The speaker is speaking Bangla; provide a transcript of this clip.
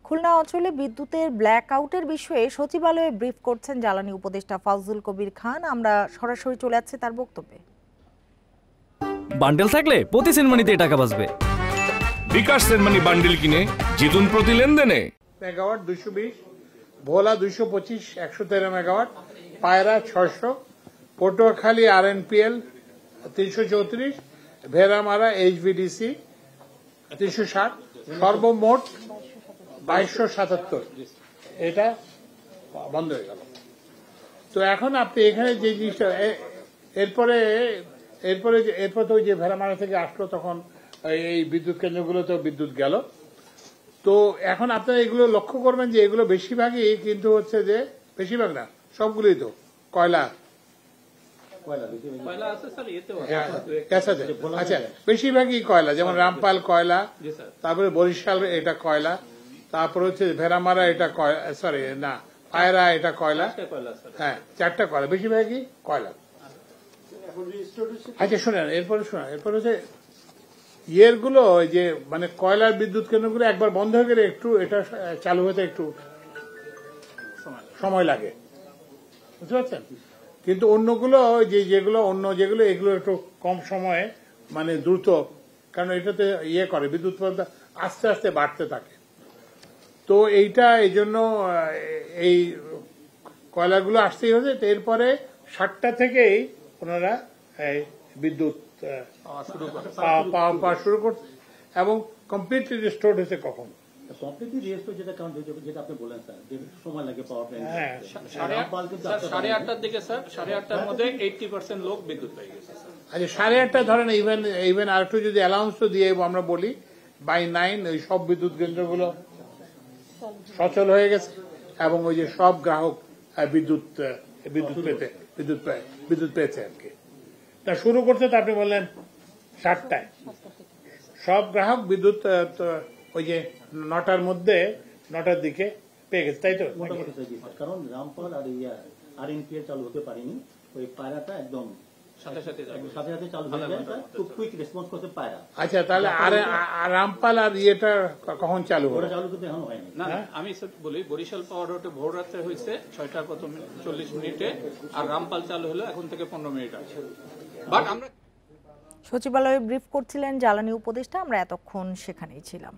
খুলনা অঞ্চলে বিদ্যুতের ব্ল্যাক আউটের বিষয়ে সচিবালয়ে ব্রিফ করছেন জ্বালানি উপদেষ্টা ফাউজুল কবির খান। আমরা সরাসরি চলে যাচ্ছি তার বক্তব্যে। বান্ডেল থাকলে প্রতি সেনমানিতে টাকা বাঁচবে। বিকাশ সেনমানি বান্ডেল কিনে জিতুন প্রতি লেনদেনে। মেগাওয়াট 220, ভোলা 225 113 মেগাওয়াট, পায়রা 600, পটুয়াখালী আরএনপিএল 334, ভেড়ামারা এইচভিডিসি 360, সর্বমোট 2277। এটা বন্ধ হয়ে গেল। তো এখন আপনি এখানে যে জিনিসটা এরপরে তো যে ভেড়ামারা থেকে আসলো তখন এই বিদ্যুৎ কেন্দ্রগুলোতে বিদ্যুৎ গেল। তো এখন আপনারা এগুলো লক্ষ্য করবেন যে এগুলো বেশিরভাগই কিন্তু হচ্ছে যে বেশিরভাগ না সবগুলোই তো কয়লা। আচ্ছা, বেশিরভাগই কয়লা, যেমন রামপাল কয়লা, তারপরে বরিশাল এটা কয়লা, তারপরে হচ্ছে ভেড়ামারা এটা সরি না পায়রা এটা কয়লা, হ্যাঁ 4টা কয়লা, বেশিরভাগই কয়লা। আচ্ছা শোনেন, এরপরে হচ্ছে ইয়েরগুলো যে মানে কয়লার বিদ্যুৎ কেন্দ্রগুলো একবার বন্ধ হয়ে গেলে একটু এটা চালু হতে একটু সময় লাগে, বুঝতে পারছেন? কিন্তু অন্যগুলো যেগুলো এগুলো একটু কম সময়ে মানে দ্রুত, কারণ এটাতে ইয়ে করে বিদ্যুৎ আস্তে আস্তে বাড়তে থাকে। তো এইটা এই জন্য এই কয়লাগুলো আসতেই হচ্ছে। এরপরে 7টা থেকেই ওনারা বিদ্যুৎ পাওয়া শুরু করছে এবং কমপ্লিটলি রিস্টোর্ড হয়েছে কখন? কমপ্লিটলি রিস্টোর যেটা আপনি বলেন স্যার, যে সময় লাগে পাওয়ার প্ল্যান্ট। 8:30টার দিকে স্যার, 8:30টার মধ্যে 80% লোক বিদ্যুৎ পেয়ে গেছে স্যার। আচ্ছা 8:30 ধরেন ইভেন আর একটু যদি অ্যালাউন্স তো দিয়ে আমরা বলি বাই 9 ওই সব বিদ্যুৎ কেন্দ্রগুলো সচল হয়ে গেছে এবং ওই যে সব গ্রাহক বিদ্যুৎ পেয়েছে আর কি। তা শুরু করতে তো আপনি বললেন 7টায় সব গ্রাহক বিদ্যুৎ ওই যে 9টার দিকে পেয়ে গেছে, তাই তো? কারণ রামপাল আর আরএনপিএল চালু হতে পারেনি, ওই পায়রাটা একদম সাথে সাথে চালু হয়ে যায়, খুব কুইক রেসপন্স করতে পায়রা। আচ্ছা, তাহলে রামপাল আর ইয়েটা কখন চালু হবে? চালু করতে এখন হয়নি। না, আমি বলি বরিশাল পাওয়ার রোডে ভোর রাত্রে হয়েছে 6:40 আর রামপাল চালু হলো এখন থেকে 15 মিনিট আছে। বাট আমরা সচিবালয়ে ব্রিফ করছিলেন জ্বালানি উপদেষ্টা, আমরা এতক্ষণ সেখানেই ছিলাম।